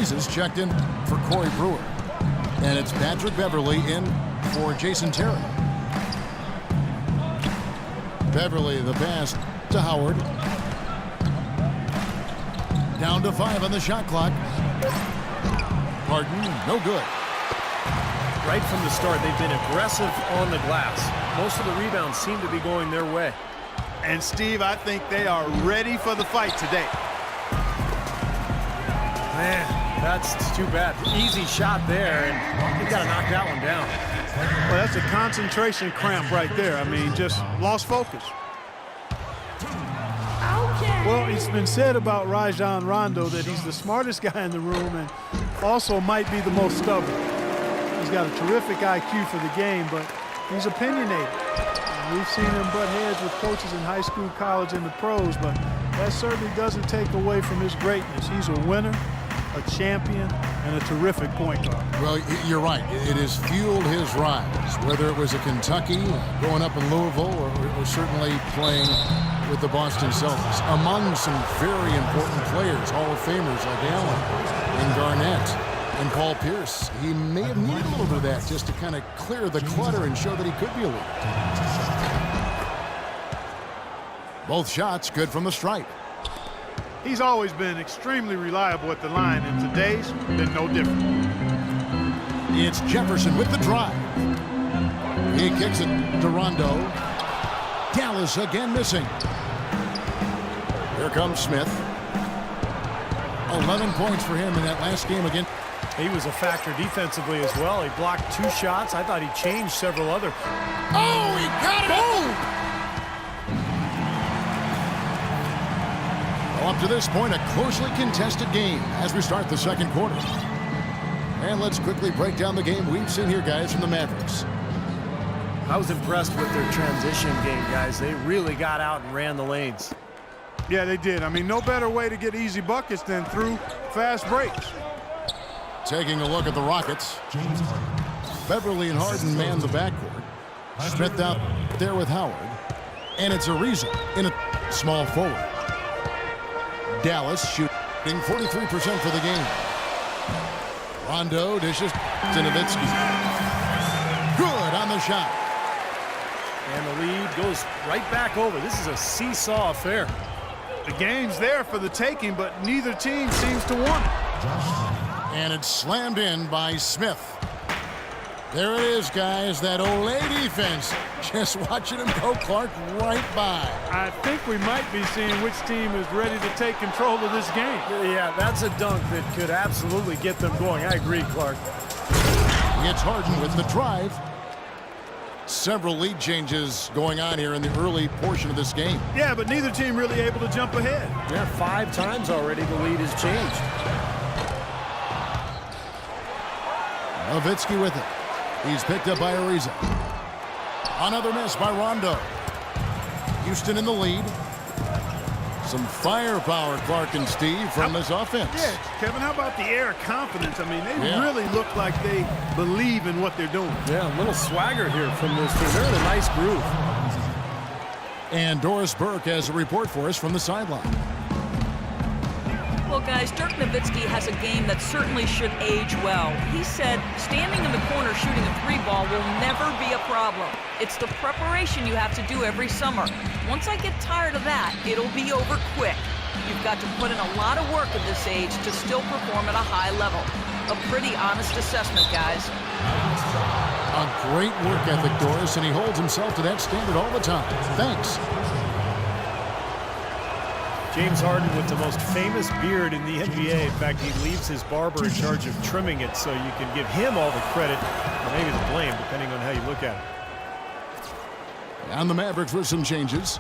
Ariza's checked in for Corey Brewer. And it's Patrick Beverly in for Jason Terry. Beverly, the pass to Howard. Down to 5 on the shot clock. Harden, no good. Right from the start, they've been aggressive on the glass. Most of the rebounds seem to be going their way. And Steve, I think they are ready for the fight today. Man, that's too bad. Easy shot there, and you got to knock that one down. Well, that's a concentration cramp right there. I mean, just lost focus. Well, it's been said about Rajon Rondo that he's the smartest guy in the room and also might be the most stubborn. He's got a terrific IQ for the game, but he's opinionated. We've seen him butt heads with coaches in high school, college, and the pros, but that certainly doesn't take away from his greatness. He's a winner, a champion, and a terrific point guard. Well, you're right. It has fueled his rise, whether it was at Kentucky, growing up in Louisville, or certainly playing with the Boston Celtics. Among some very important players, Hall of Famers like Allen and Garnett and Paul Pierce. He may have needed a little bit of that just to kind of clear the clutter and show that he could be elite. Both shots good from the stripe. He's always been extremely reliable at the line, and today's been no different. It's Jefferson with the drive. He kicks it to Rondo. Dallas again missing. Here comes Smith. 11 points for him in that last game again. He was a factor defensively as well. He blocked 2 shots. I thought he changed several other. Oh, he got it! Boom! Well, up to this point, a closely contested game as we start the second quarter. And let's quickly break down the game we've seen here, guys, from the Mavericks. I was impressed with their transition game, guys. They really got out and ran the lanes. Yeah, they did. I mean, no better way to get easy buckets than through fast breaks. Taking a look at the Rockets. Beverly and Harden man the backcourt. Smith out there with Howard. And it's Ariza in a small forward. Dallas shooting 43% for the game. Rondo dishes to Nowitzki. Good on the shot. And the lead goes right back over. This is a seesaw affair. The game's there for the taking, but neither team seems to want it. And it's slammed in by Smith. There it is, guys. That Olay defense. Just watching him go, Clark, right by. I think we might be seeing which team is ready to take control of this game. Yeah, that's a dunk that could absolutely get them going. I agree, Clark. It's Harden with the drive. Several lead changes going on here in the early portion of this game. Yeah, but neither team really able to jump ahead. Yeah, 5 times already the lead has changed. Nowitzki with it. He's picked up by Ariza. Another miss by Rondo. Houston in the lead. Some firepower, Clark and Steve, from this offense. Yeah, Kevin, how about the air of confidence? I mean, they really look like they believe in what they're doing. Yeah, a little swagger here from this team. They're in a nice groove. And Doris Burke has a report for us from the sideline. Well, guys, Dirk Nowitzki has a game that certainly should age well. He said standing in the corner shooting a 3-ball will never be a problem. It's the preparation you have to do every summer. Once I get tired of that, it'll be over quick. You've got to put in a lot of work at this age to still perform at a high level. A pretty honest assessment, guys. A great work ethic, Doris, and he holds himself to that standard all the time. Thanks. James Harden with the most famous beard in the NBA. In fact, he leaves his barber in charge of trimming it, so you can give him all the credit, or maybe the blame, depending on how you look at it. And the Mavericks with some changes.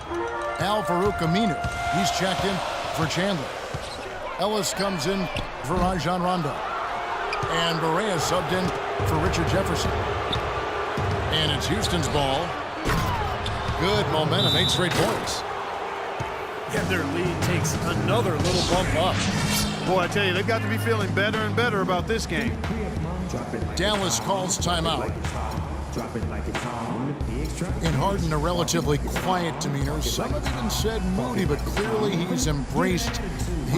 Al-Farouq Aminu, he's checked in for Chandler. Ellis comes in for Rajon Rondo. And Barea subbed in for Richard Jefferson. And it's Houston's ball. Good momentum, 8 straight points. And their lead takes another little bump up. Boy, I tell you, they've got to be feeling better and better about this game. Dallas calls timeout. And Harden, a relatively quiet demeanor. Some have even said moody, but clearly he's embraced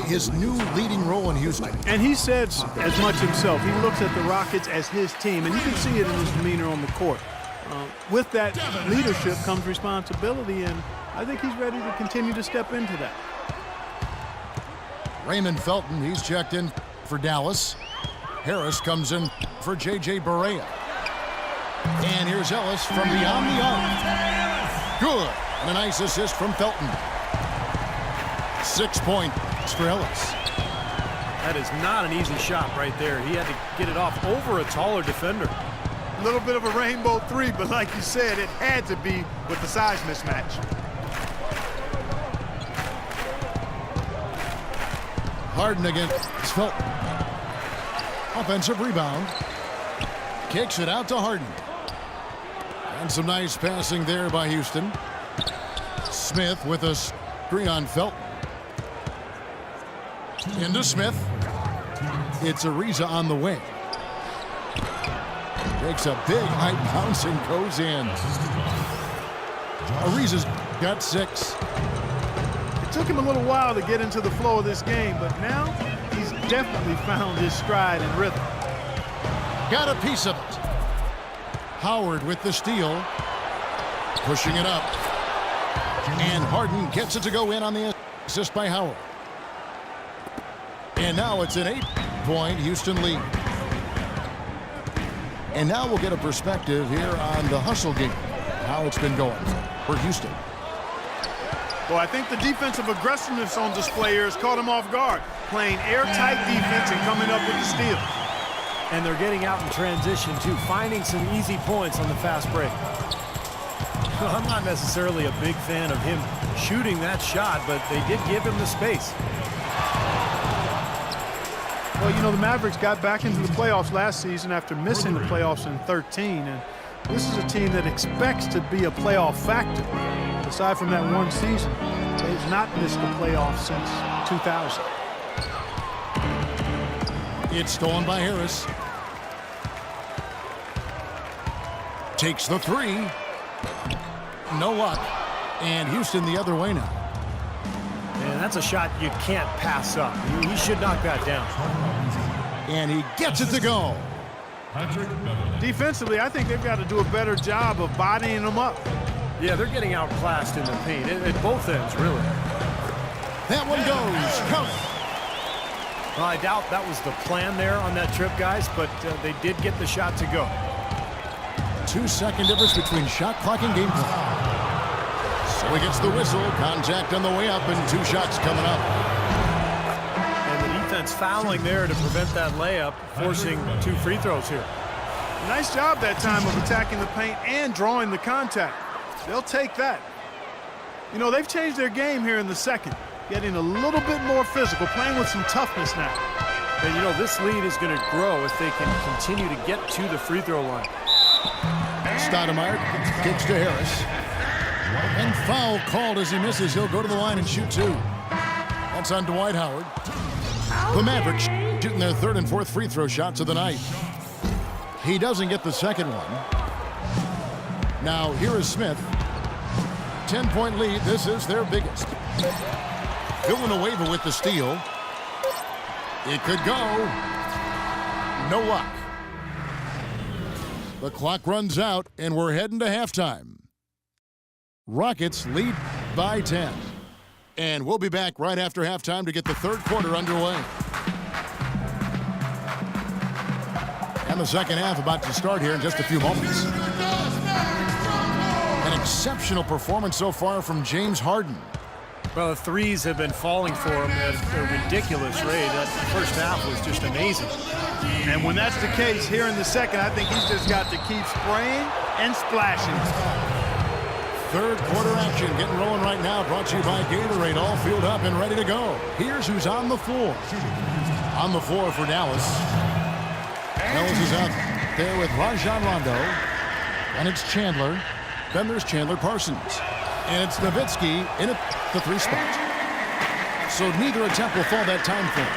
his new leading role in Houston. And he said as much himself. He looks at the Rockets as his team, and you can see it in his demeanor on the court. With that leadership comes responsibility, and I think he's ready to continue to step into that. Raymond Felton, he's checked in for Dallas. Harris comes in for J.J. Barea. And here's Ellis from beyond the arc. Good. And a nice assist from Felton. 6 points for Ellis. That is not an easy shot right there. He had to get it off over a taller defender. A little bit of a rainbow three, but like you said, it had to be with the size mismatch. Harden against Felton. Offensive rebound. Kicks it out to Harden. And some nice passing there by Houston. Smith with a screen on Felton. Into Smith. It's Ariza on the wing. Takes a big high bounce and goes in. Ariza's got 6. It took him a little while to get into the flow of this game, but now he's definitely found his stride and rhythm. Got a piece of it. Howard with the steal. Pushing it up. And Harden gets it to go in on the assist by Howard. And now it's an 8-point Houston lead. And now we'll get a perspective here on the hustle game, how it's been going for Houston. Well, I think the defensive aggressiveness on display here has caught him off guard, playing airtight defense and coming up with the steal. And they're getting out in transition, too, finding some easy points on the fast break. Well, I'm not necessarily a big fan of him shooting that shot, but they did give him the space. Well, you know, the Mavericks got back into the playoffs last season after missing the playoffs in 13, and this is a team that expects to be a playoff factor. Aside from that one season, they've not missed the playoffs since 2000. It's stolen by Harris. Takes the 3. No luck. And Houston the other way now. And that's a shot you can't pass up. He should knock that down. And he gets it to go. Defensively, I think they've got to do a better job of bodying them up. Yeah, they're getting outclassed in the paint at both ends, really. That one goes. Count. Well, I doubt that was the plan there on that trip, guys, but they did get the shot to go. 2-second difference between shot clock and game clock. So he gets the whistle. Contact on the way up and 2 shots coming up. And the defense fouling there to prevent that layup, forcing 2 free throws here. Nice job that time of attacking the paint and drawing the contact. They'll take that. You know, they've changed their game here in the second, getting a little bit more physical, playing with some toughness now. And, you know, this lead is going to grow if they can continue to get to the free throw line. Stoudemire kicks to Harris. And foul called as he misses. He'll go to the line and shoot 2. That's on Dwight Howard. The Mavericks shooting their 3rd and 4th free throw shots of the night. He doesn't get the second one. Now here is Smith. 10-point lead. This is their biggest. Villanueva with the steal. It could go. No luck. The clock runs out, and we're heading to halftime. Rockets lead by 10. And we'll be back right after halftime to get the 3rd quarter underway. And the second half about to start here in just a few moments. An exceptional performance so far from James Harden. Well, the threes have been falling for him at a ridiculous rate. That first half was just amazing. And when that's the case here in the second, I think he's just got to keep spraying and splashing. 3rd quarter action getting rolling right now. Brought to you by Gatorade. All filled up and ready to go. Here's who's on the floor. On the floor for Dallas. Dallas is out there with Rajon Rondo. And it's Chandler. Then there's Chandler Parsons. And it's Nowitzki in at the 3 spot. So neither attempt will fall that time frame.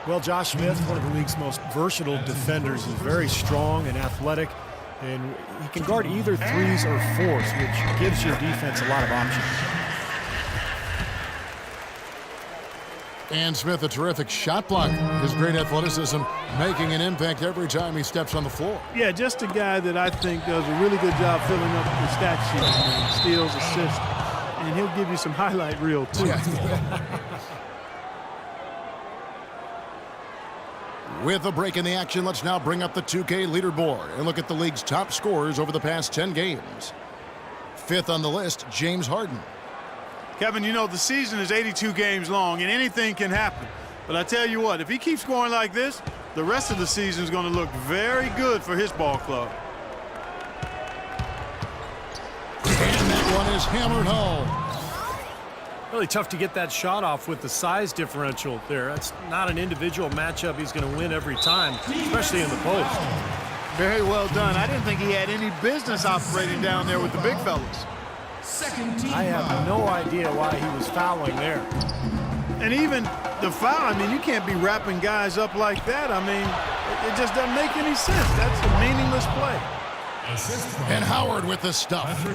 Well, Josh Smith, one of the league's most versatile defenders, is very strong and athletic, and he can guard either threes or fours, which gives your defense a lot of options. And Smith, a terrific shot blocker. His great athleticism making an impact every time he steps on the floor. Yeah, just a guy that I think does a really good job filling up the stat sheet. Man. Steals, assists, and he'll give you some highlight reel, too. With a break in the action, let's now bring up the 2K leaderboard and look at the league's top scorers over the past 10 games. Fifth on the list, James Harden. Kevin, you know, the season is 82 games long, and anything can happen. But I tell you what, if he keeps going like this, the rest of the season is going to look very good for his ball club. And that one is hammered home. Really tough to get that shot off with the size differential there. That's not an individual matchup he's going to win every time, especially in the post. Very well done. I didn't think he had any business operating down there with the big fellas. I have no idea why he was fouling there. And even the foul, I mean, you can't be wrapping guys up like that. I mean, it just doesn't make any sense. That's a meaningless play. And Howard with the stuff.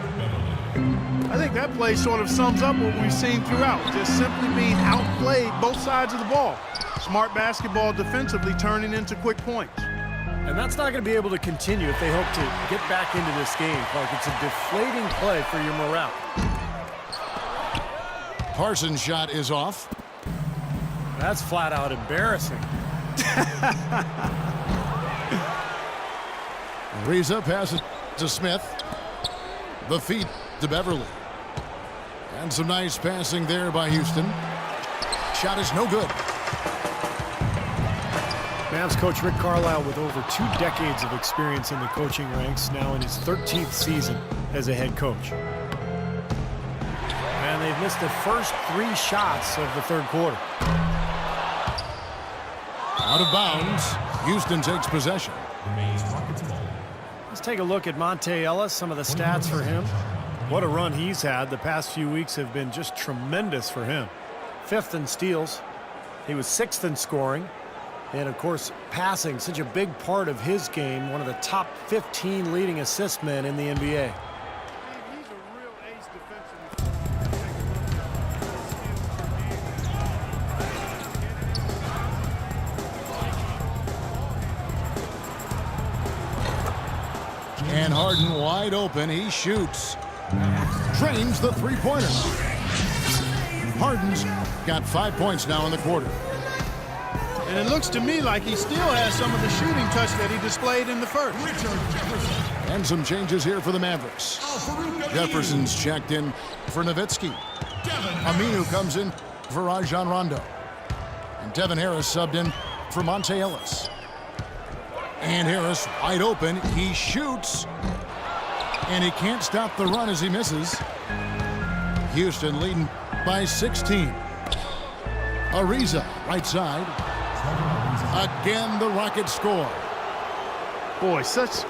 I think that play sort of sums up what we've seen throughout. Just simply being outplayed both sides of the ball. Smart basketball defensively turning into quick points. And that's not going to be able to continue if they hope to get back into this game. Like, it's a deflating play for your morale. Parsons' shot is off. That's flat out embarrassing. Reza passes to Smith. The feed to Beverly. And some nice passing there by Houston. Shot is no good. Mavs coach Rick Carlisle, with over 2 decades of experience in the coaching ranks, now in his 13th season as a head coach. And they've missed the first 3 shots of the third quarter. Out of bounds. Houston takes possession. Let's take a look at Monte Ellis, some of the stats for him. What a run he's had. The past few weeks have been just tremendous for him. 5th in steals. He was 6th in scoring. And, of course, passing, such a big part of his game, one of the top 15 leading assist men in the NBA. He's a real ace And Harden wide open. He shoots. Drains the three-pointer. Harden's got 5 points now in the quarter. And it looks to me like he still has some of the shooting touch that he displayed in the first. And some changes here for the Mavericks. Jefferson's checked in for Nowitzki. Aminu comes in for Rajon Rondo. And Devin Harris subbed in for Monte Ellis. And Harris wide open. He shoots. And he can't stop the run as he misses. Houston leading by 16. Ariza, right side. Again, the Rockets score. Boy, such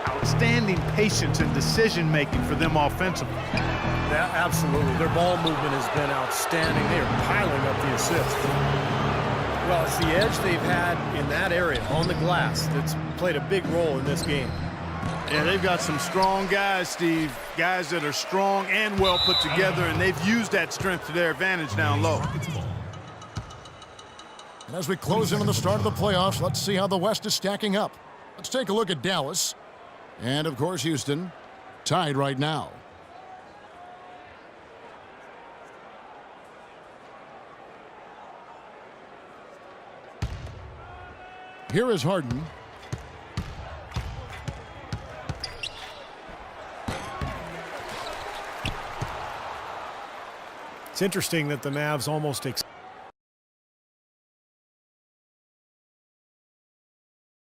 outstanding patience and decision-making for them offensively. Yeah, absolutely. Their ball movement has been outstanding. They are piling up the assists. Well, it's the edge they've had in that area on the glass that's played a big role in this game. Yeah, they've got some strong guys, Steve. Guys that are strong and well put together, and they've used that strength to their advantage down low. And as we close in on the start of the playoffs, let's see how the West is stacking up. Let's take a look at Dallas. And, of course, Houston, tied right now. Here is Harden. It's interesting that the Mavs almost